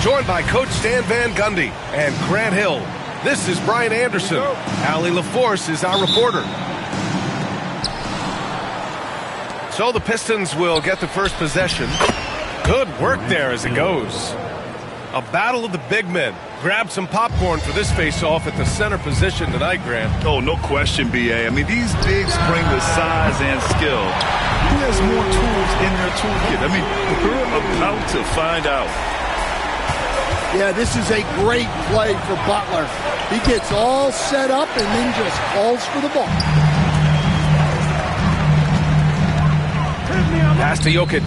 Joined by Coach Stan Van Gundy and Grant Hill. This is Brian Anderson. Allie LaForce is our reporter. So the Pistons will get the first possession. Good work there as it goes. A battle of the big men. Grab some popcorn for this face-off at the center position tonight, Grant. Oh, no question, B.A. I mean, these bigs bring the size and skill. Who has more tools in their toolkit? I mean, we're about to find out. Yeah, this is a great play for Butler. He gets all set up and then just calls for the ball. Pass to Jokic.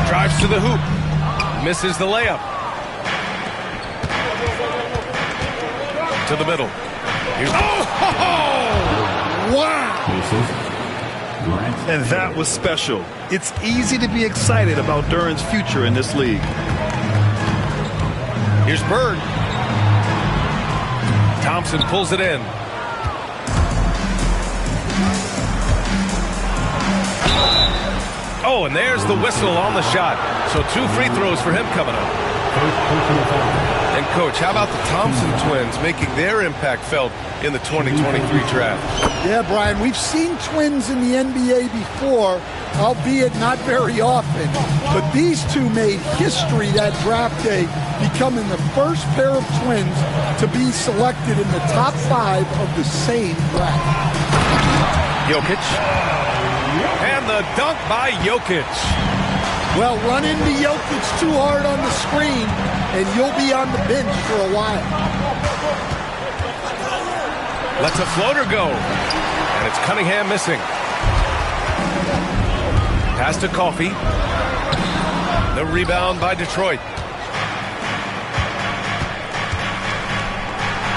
Drives to the hoop. Misses the layup. To the middle. Here's Wow! And that was special. It's easy to be excited about Duren's future in this league. Here's Bird. Thompson pulls it in. Oh, and there's the whistle on the shot. So 2 free throws for him coming up. And, Coach, how about the Thompson twins making their impact felt in the 2023 draft? Yeah, Brian, we've seen twins in the NBA before, albeit not very often. But these two made history that draft day, becoming the first pair of twins to be selected in the top 5 of the same draft. Jokic. And the dunk by Jokic. Well, run into Jokic too hard on the screen, and you'll be on the bench for a while. Lets a floater go. And it's Cunningham missing. Pass to Coffey. The rebound by Detroit.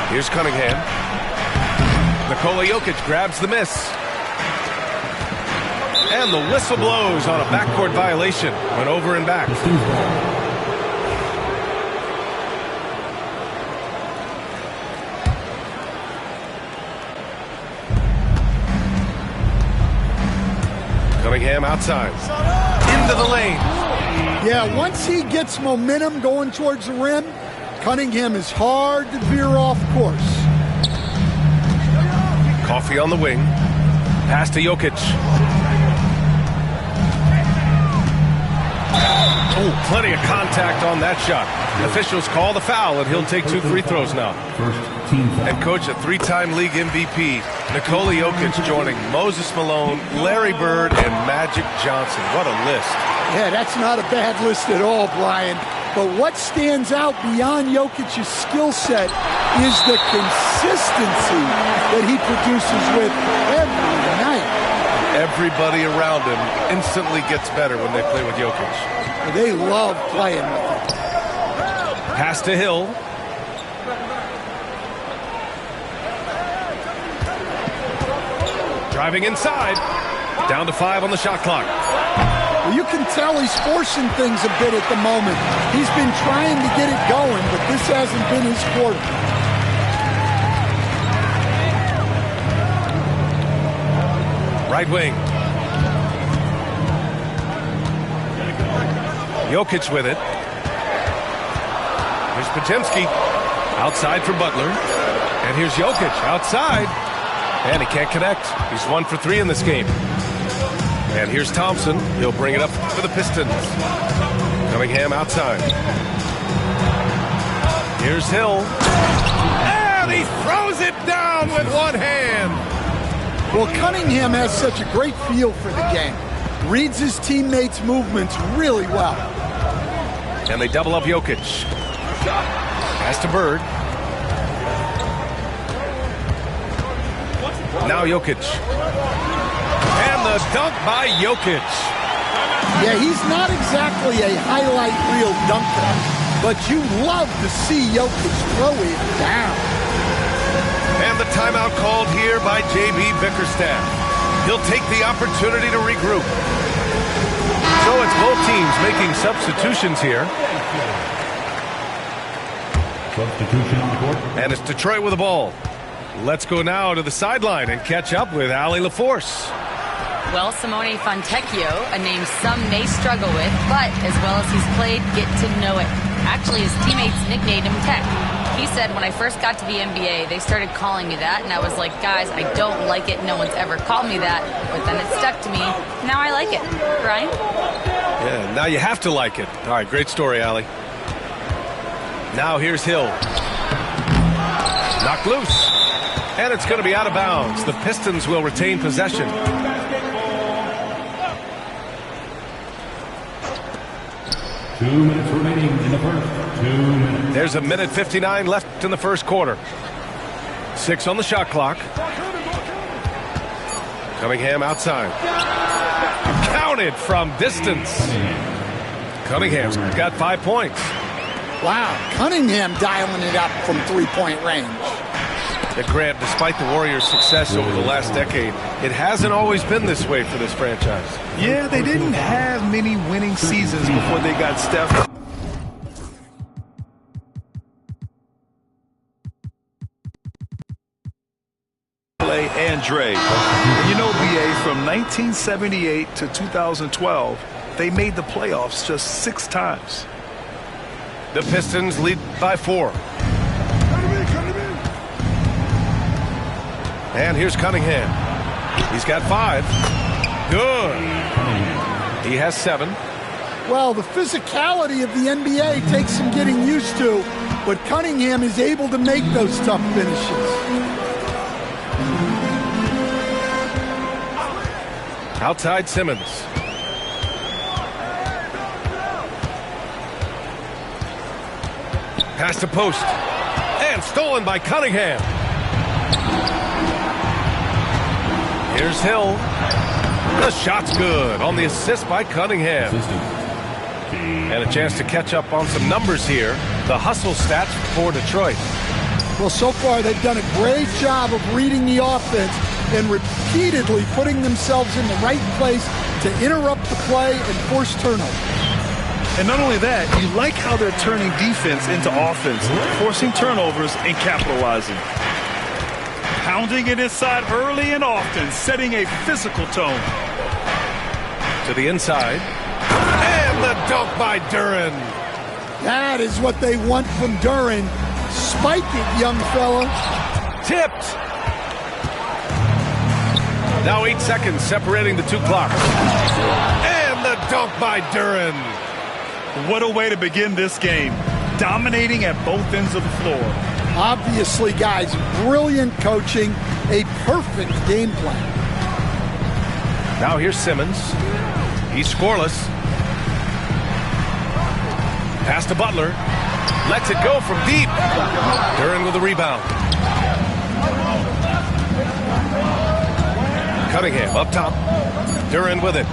Here's Cunningham. Nikola Jokic grabs the miss. And the whistle blows on a backcourt violation. Went over and back. Cunningham outside. Into the lane. Yeah, once he gets momentum going towards the rim, Cunningham is hard to veer off course. Coffey on the wing. Pass to Jokic. Oh, plenty of contact on that shot. Officials call the foul, and he'll take 2 free throws now. And, Coach, a 3-time league MVP, Nikola Jokic joining Moses Malone, Larry Bird, and Magic Johnson. What a list. Yeah, that's not a bad list at all, Brian. But what stands out beyond Jokic's skill set is the consistency that he produces with every night. Everybody around him instantly gets better when they play with Jokic. They love playing with him. Pass to Hill. Driving inside. Down to 5 on the shot clock. Well, you can tell he's forcing things a bit at the moment. He's been trying to get it going, but this hasn't been his quarter. Right wing. Jokic with it. Here's Podziemski. Outside for Butler. And here's Jokic outside. And he can't connect. He's 1 for 3 in this game. And here's Thompson. He'll bring it up for the Pistons. Cunningham outside. Here's Hill. And he throws it down with one hand. Well, Cunningham has such a great feel for the game. Reads his teammates' movements really well. And they double up Jokic. Pass to Bird. Now Jokic. And the dunk by Jokic. Yeah, he's not exactly a highlight reel dunker, but you love to see Jokic throw it down. And the timeout called here by J.B. Bickerstaff. He'll take the opportunity to regroup. So it's both teams making substitutions here. Substitution on the court. And it's Detroit with the ball. Let's go now to the sideline and catch up with Allie LaForce. Well, Simone Fontecchio, a name some may struggle with, but as well as he's played, get to know it. Actually, his teammates nicknamed him Tech. He said, when I first got to the NBA, they started calling me that, and I was like, guys, I don't like it. No one's ever called me that. But then it stuck to me. Now I like it. Ryan? Yeah, now you have to like it. All right, great story, Allie. Now here's Hill. Knocked loose. And it's going to be out of bounds. The Pistons will retain possession. Two minutes remaining in the first. 2 minutes. There's a minute 59 left in the first quarter. 6 on the shot clock. Cunningham outside. Counted from distance. Cunningham's got 5 points. Wow, Cunningham dialing it up from three-point range. And Grant, despite the Warriors' success over the last decade, it hasn't always been this way for this franchise. Yeah, they didn't have many winning seasons before they got Steph. And Dre. You know, BA, from 1978 to 2012, they made the playoffs just 6 times. The Pistons lead by 4. And here's Cunningham. He's got 5. Good. He has 7. Well, the physicality of the NBA takes some getting used to, but Cunningham is able to make those tough finishes. Outside Simmons. Pass to post. And stolen by Cunningham. Here's Hill. The shot's good on the assist by Cunningham. And a chance to catch up on some numbers here. The hustle stats for Detroit. Well, so far they've done a great job of reading the offense and repeatedly putting themselves in the right place to interrupt the play and force turnovers. And not only that, you like how they're turning defense into offense, forcing turnovers and capitalizing. Pounding it inside early and often, setting a physical tone. To the inside. And the dunk by Duren. That is what they want from Duren. Spike it, young fella. Tipped. Now 8 seconds separating the 2 clocks. And the dunk by Duren. What a way to begin this game. Dominating at both ends of the floor. Obviously, guys, brilliant coaching, a perfect game plan. Now here's Simmons. He's scoreless. Pass to Butler. Lets it go from deep. Duren with the rebound. Cunningham up top. Duren with it.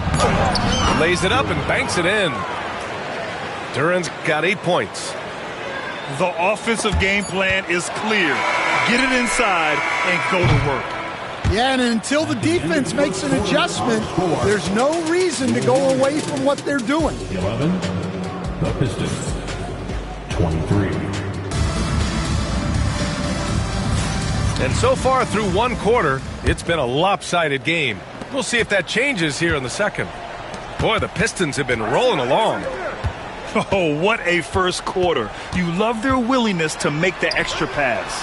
Lays it up and banks it in. Duren's got 8 points. The offensive game plan is clear. Get it inside and go to work. Yeah, and until the defense makes an adjustment, there's no reason to go away from what they're doing. 11. The Pistons. 23. And so far through 1 quarter, it's been a lopsided game. We'll see if that changes here in the second. Boy, the Pistons have been rolling along. Oh, what a first quarter. You love their willingness to make the extra pass.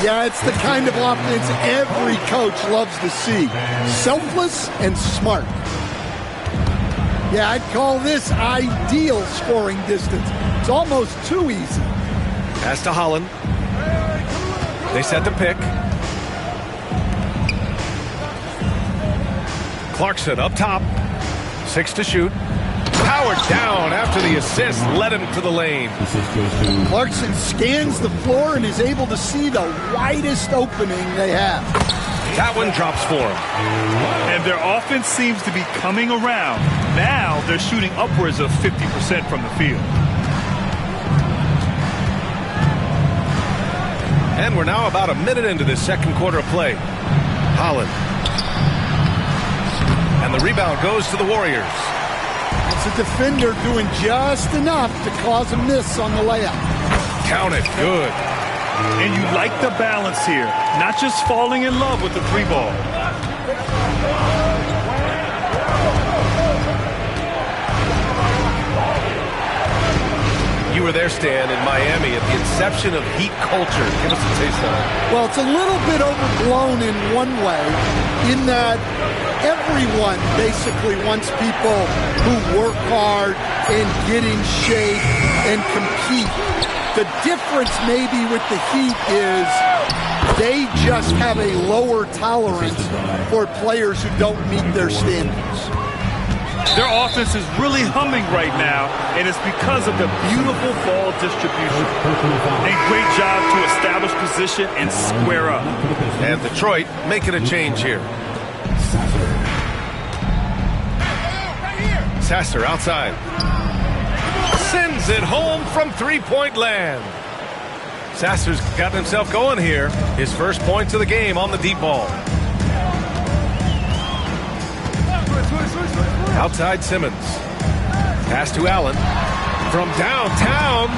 Yeah, it's the kind of offense every coach loves to see. Selfless and smart. Yeah, I'd call this ideal scoring distance. It's almost too easy. Pass to Holland. They set the pick. Clarkson up top. 6 to shoot. Powered down after the assist led him to the lane. Clarkson scans the floor and is able to see the widest opening they have. That one drops for him. And their offense seems to be coming around. Now they're shooting upwards of 50% from the field. And we're now about a minute into this second quarter of play. Holland. And the rebound goes to the Warriors. It's a defender doing just enough to cause a miss on the layup. Count it. Good. And you like the balance here. Not just falling in love with the 3-ball. You you were there, Stan, in Miami at the inception of heat culture. Give us a taste of it. Well, it's a little bit overblown in one way, in that everyone basically wants people who work hard and get in shape and compete. The difference maybe with the Heat is they just have a lower tolerance for players who don't meet their standards. Their offense is really humming right now, and it's because of the beautiful ball distribution. A great job to establish position and square up. And Detroit making a change here. Sasser outside. Sends it home from three-point land. Sasser's got himself going here. His first points of the game on the deep ball. Outside Simmons. Pass to Allen. From downtown.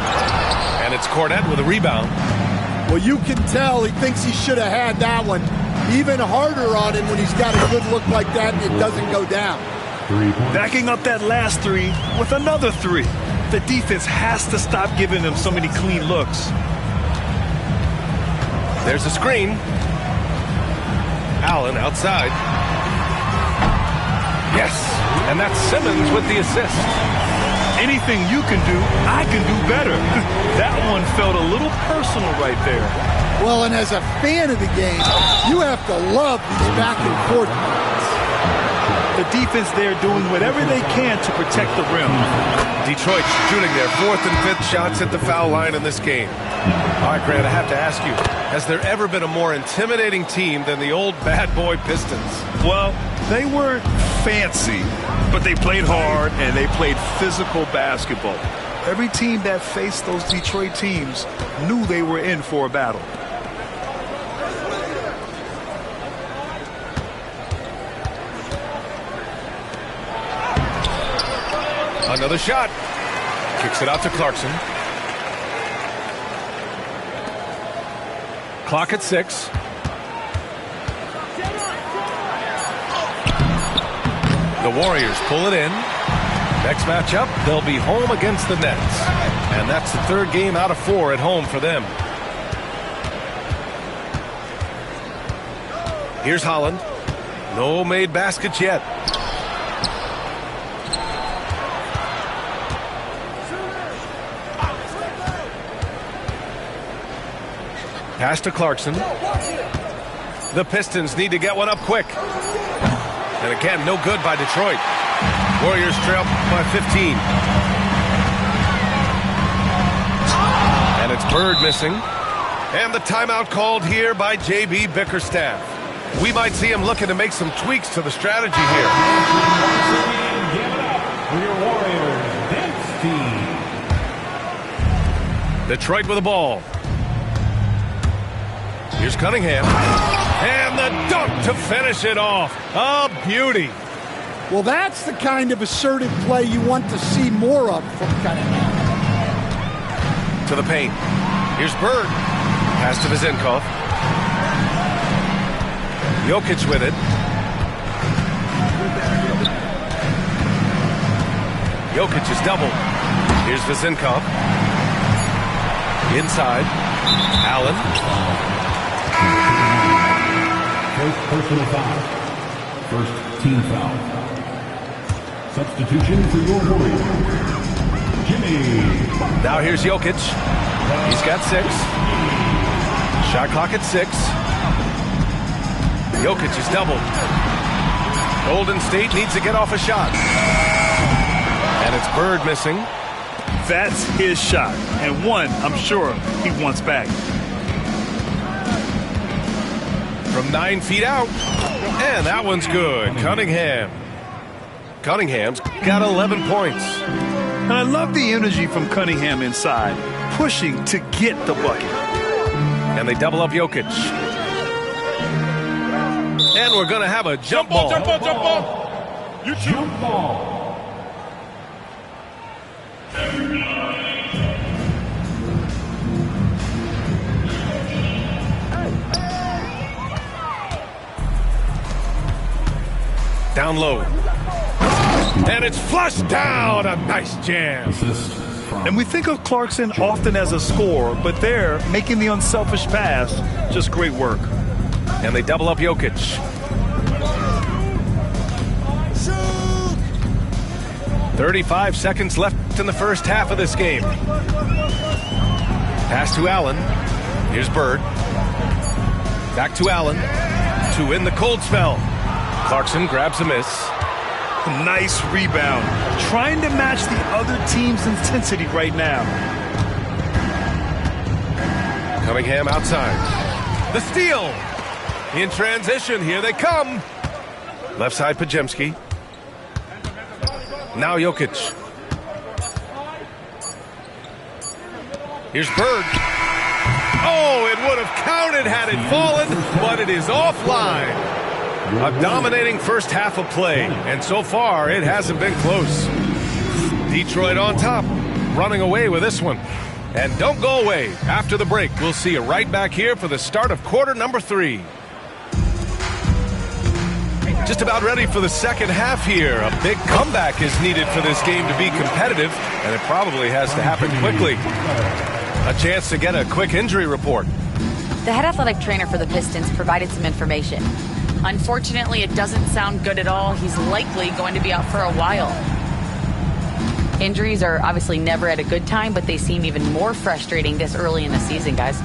And it's Cornette with a rebound. Well, you can tell he thinks he should have had that one. Even harder on him when he's got a good look like that and it doesn't go down. Backing up that last three with another three. The defense has to stop giving them so many clean looks. There's a screen. Allen outside. Yes, and that's Simmons with the assist. Anything you can do, I can do better. That one felt a little personal right there. Well, and as a fan of the game, you have to love these back and forth moments. The defense there doing whatever they can to protect the rim. Detroit shooting their fourth and fifth shots at the foul line in this game. All right, Grant, I have to ask you, has there ever been a more intimidating team than the old bad boy Pistons? Well, they weren't fancy, but they played hard and they played physical basketball. Every team that faced those Detroit teams knew they were in for a battle. Another shot. Kicks it out to Clarkson. Clock at 6. The Warriors pull it in. Next matchup, they'll be home against the Nets. And that's the third game out of 4 at home for them. Here's Holland. No made baskets yet. Pass to Clarkson. The Pistons need to get one up quick. And again, no good by Detroit. Warriors trail by 15. And it's Bird missing. And the timeout called here by J.B. Bickerstaff. We might see him looking to make some tweaks to the strategy here. Give it up for your Warriors dance team. Detroit with the ball. Here's Cunningham. And the dunk to finish it off. A beauty. Well, that's the kind of assertive play you want to see more of from Cunningham. To the paint. Here's Bird. Pass to Vezenkov. Jokic with it. Jokic is doubled. Here's Vezenkov. Inside. Allen. First personal foul. First team foul. Substitution for your Warriors. Jimmy. Now here's Jokic. He's got 6. Shot clock at 6. Jokic is doubled. Golden State needs to get off a shot. And it's Bird missing. That's his shot, and one I'm sure he wants back. From 9 feet out. And that one's good. Cunningham's got 11 points. And I love the energy from Cunningham inside, pushing to get the bucket. And they double up Jokic. And we're going to have a jump ball. Jump ball. You jump ball. Down low. And it's flushed down. A nice jam. Assist from And we think of Clarkson often as a scorer, but there, making the unselfish pass, just great work. And they double up Jokic. 35 seconds left in the first half of this game. Pass to Allen. Here's Bird. Back to Allen. To win the cold spell. Clarkson grabs a miss. Nice rebound. Trying to match the other team's intensity right now. Cunningham outside. The steal. In transition, here they come. Left side, Podziemski. Now Jokic. Here's Bird. Oh, it would have counted had it fallen, but it is offline. A dominating first half of play, and so far it hasn't been close. Detroit on top, running away with this one. And don't go away. After the break, we'll see you right back here for the start of quarter number 3. Just about ready for the second half here. A big comeback is needed for this game to be competitive, and it probably has to happen quickly. A chance to get a quick injury report. The head athletic trainer for the Pistons provided some information. Unfortunately, it doesn't sound good at all. He's likely going to be out for a while. Injuries are obviously never at a good time, but they seem even more frustrating this early in the season, guys.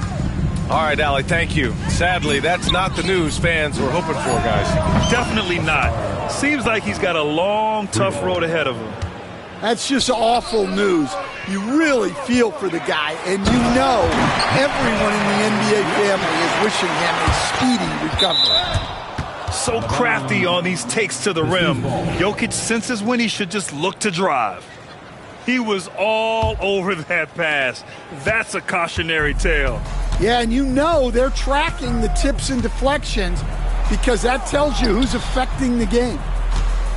All right, Allie, thank you. Sadly, that's not the news fans were hoping for, guys. Definitely not. Seems like he's got a long, tough road ahead of him. That's just awful news. You really feel for the guy, and you know everyone in the NBA family is wishing him a speedy recovery. So crafty on these takes to the rim. Jokic senses when he should just look to drive. He was all over that pass. That's a cautionary tale. Yeah, and you know they're tracking the tips and deflections because that tells you who's affecting the game.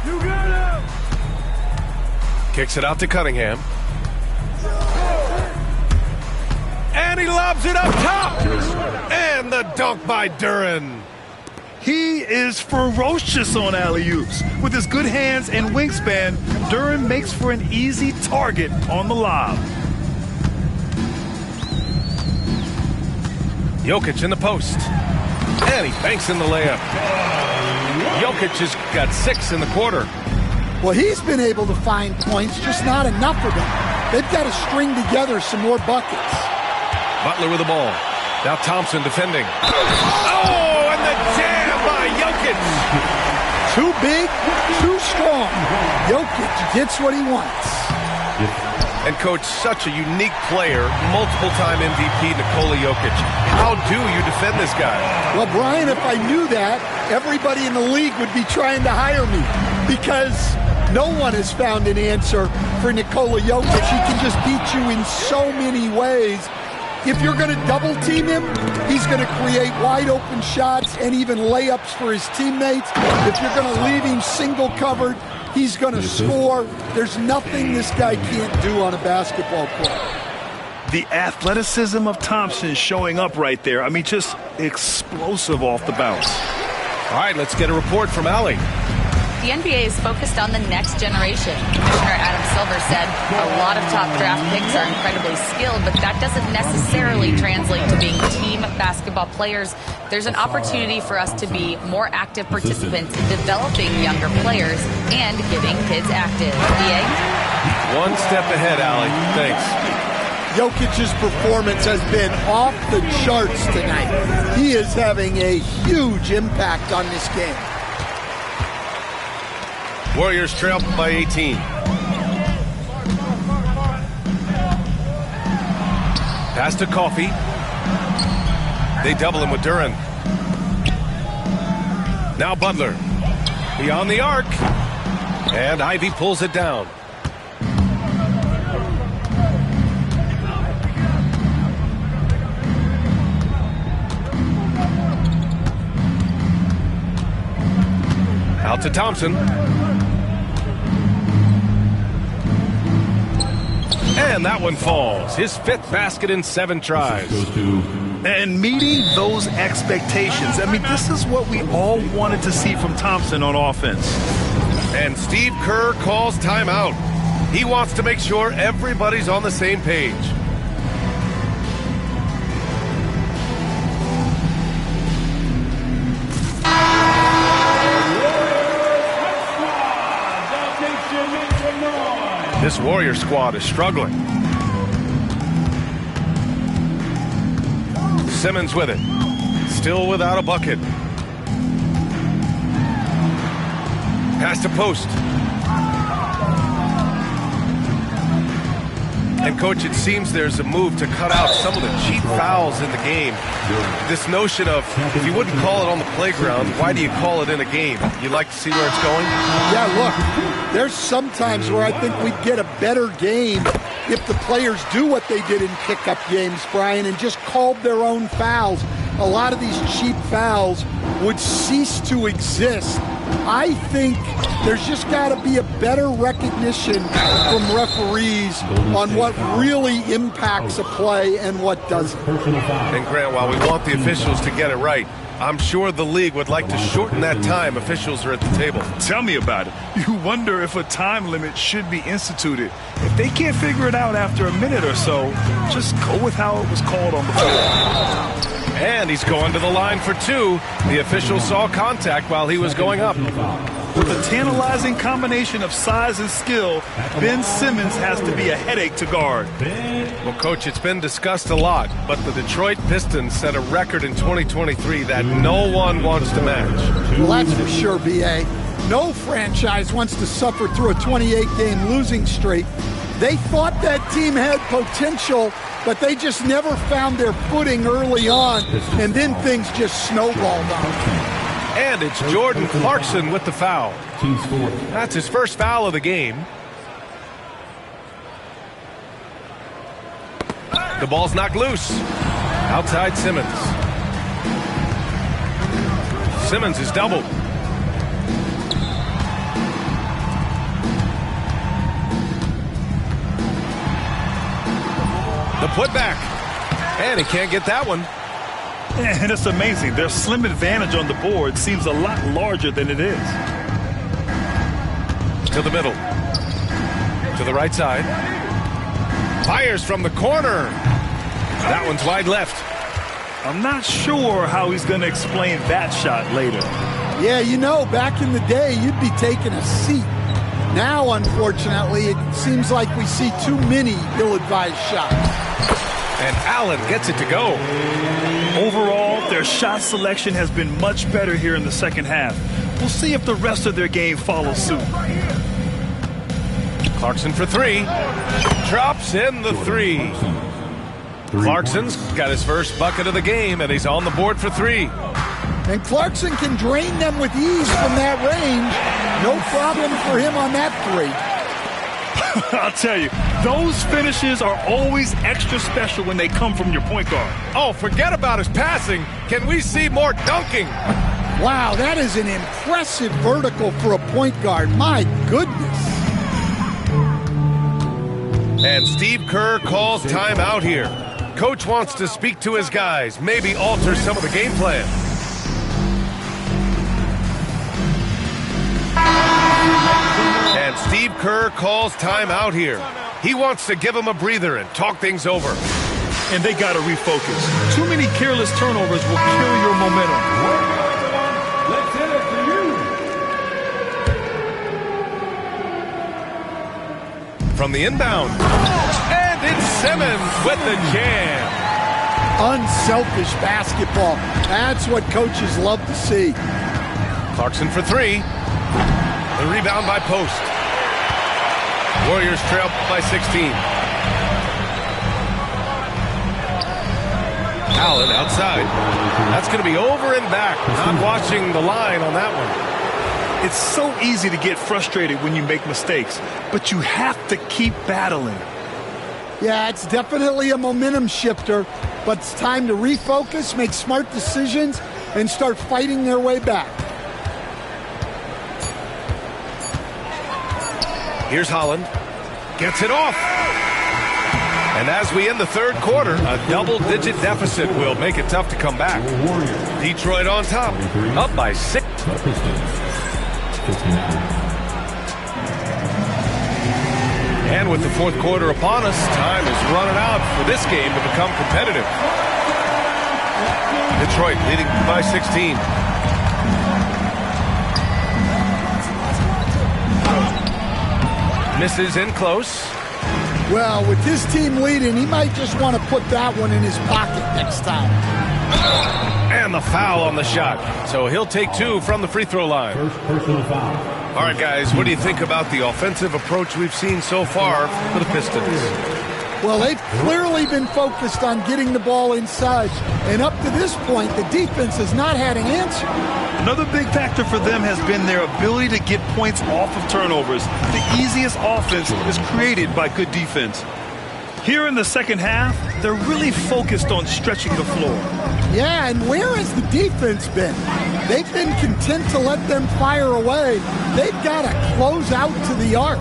You got him! Kicks it out to Cunningham. And he lobs it up top! And the dunk by Duren. He is ferocious on alley-oops. With his good hands and wingspan, Duren makes for an easy target on the lob. Jokic in the post. And he banks in the layup. Jokic has got 6 in the quarter. Well, he's been able to find points, just not enough of them. They've got to string together some more buckets. Butler with the ball. Now Thompson defending. Oh, and the jam by Jokic. Too big, too strong. Jokic gets what he wants. And, Coach, such a unique player, multiple-time MVP Nikola Jokic. How do you defend this guy? Well, Brian, if I knew that, everybody in the league would be trying to hire me because no one has found an answer for Nikola Jokic. He can just beat you in so many ways. If you're going to double-team him, he's going to create wide-open shots and even layups for his teammates. If you're going to leave him single-covered, he's going to score. There's nothing this guy can't do on a basketball court. The athleticism of Thompson showing up right there. I mean, just explosive off the bounce. All right, let's get a report from Allie. The NBA is focused on the next generation. Commissioner Adam Silver said a lot of top draft picks are incredibly skilled, but that doesn't necessarily translate to being team basketball players. There's an opportunity for us to be more active participants in developing younger players and getting kids active. EA? One step ahead, Allie. Thanks. Jokic's performance has been off the charts tonight. He is having a huge impact on this game. Warriors trail by 18. Pass to Coffey. They double him with Duren. Now Butler. Beyond the arc. And Ivy pulls it down. Out to Thompson. And that one falls. His 5th basket in 7 tries. And meeting those expectations. I mean, this is what we all wanted to see from Thompson on offense. And Steve Kerr calls timeout. He wants to make sure everybody's on the same page. This Warrior squad is struggling. Simmons with it. Still without a bucket. Pass to post. And, Coach, it seems there's a move to cut out some of the cheap fouls in the game. This notion of, if you wouldn't call it on the playground, why do you call it in a game? You like to see where it's going? Yeah, look, there's some times where I think we'd get a better game if the players do what they did in pickup games, Brian, and just called their own fouls. A lot of these cheap fouls would cease to exist. I think there's just got to be a better recognition from referees on what really impacts a play and what doesn't. And Grant, while we want the officials to get it right, I'm sure the league would like to shorten that time officials are at the table. Tell me about it. You wonder if a time limit should be instituted. If they can't figure it out after a minute or so, just go with how it was called on the field. And he's going to the line for two. The official saw contact while he was going up. With a tantalizing combination of size and skill, Ben Simmons has to be a headache to guard. Well, Coach, it's been discussed a lot, but the Detroit Pistons set a record in 2023 that no one wants to match. Well, that's for sure, B.A. No franchise wants to suffer through a 28-game losing streak. They thought that team had potential, but they just never found their footing early on, and then things just snowballed on them. And it's Jordan Clarkson with the foul. That's his first foul of the game. The ball's knocked loose. Outside Simmons. Simmons is doubled. The putback. And he can't get that one. And it's amazing. Their slim advantage on the board seems a lot larger than it is. To the middle. To the right side. Fires from the corner. That one's wide left. I'm not sure how he's going to explain that shot later. Yeah, you know, back in the day, you'd be taking a seat. Now, unfortunately, it seems like we see too many ill-advised shots. And Allen gets it to go. Overall, their shot selection has been much better here in the second half. We'll see if the rest of their game follows suit. Clarkson for three. Drops in the three. Clarkson's got his first bucket of the game, and he's on the board for three. And Clarkson can drain them with ease from that range. No problem for him on that three. I'll tell you, those finishes are always extra special when they come from your point guard. Oh, forget about his passing. Can we see more dunking? Wow, that is an impressive vertical for a point guard. My goodness. And Steve Kerr calls timeout here. Coach wants to speak to his guys, maybe alter some of the game plan. And Steve Kerr calls timeout here. He wants to give him a breather and talk things over. And they got to refocus. Too many careless turnovers will kill your momentum. Let's hit it to you. From the inbound. And it's Simmons with the jam. Unselfish basketball. That's what coaches love to see. Clarkson for three. The rebound by Post. Warriors trail by 16. Allen outside. That's going to be over and back. Not watching the line on that one. It's so easy to get frustrated when you make mistakes, but you have to keep battling. Yeah, it's definitely a momentum shifter, but it's time to refocus, make smart decisions, and start fighting their way back. Here's Holland. Gets it off. And as we end the third quarter, a double-digit deficit will make it tough to come back. Detroit on top, up by 6. And with the fourth quarter upon us, time is running out for this game to become competitive. Detroit leading by 16. Misses in close. Well, with this team leading, he might just want to put that one in his pocket next time. And the foul on the shot. So he'll take 2 from the free throw line. First personal foul. All right, guys, what do you think about the offensive approach we've seen so far for the Pistons? Well, they've clearly been focused on getting the ball inside. And up to this point, the defense has not had an answer. Another big factor for them has been their ability to get points off of turnovers. The easiest offense is created by good defense. Here in the second half, they're really focused on stretching the floor. Yeah, and where has the defense been? They've been content to let them fire away. They've got to close out to the arc.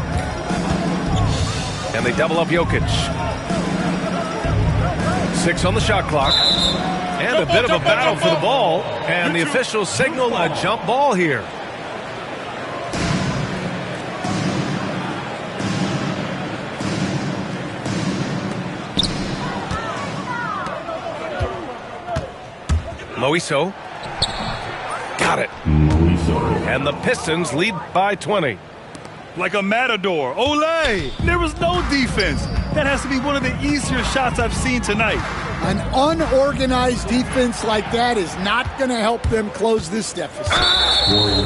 And they double up Jokic. 6 on the shot clock. And a bit of a battle for the ball. And the officials signal a jump ball here. Moiso. Got it. And the Pistons lead by 20. Like a matador. Olay! There was no defense. That has to be one of the easier shots I've seen tonight. An unorganized defense like that is not going to help them close this deficit.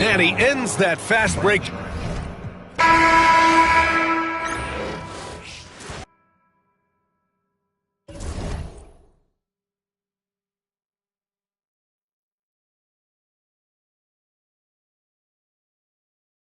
And he ends that fast break.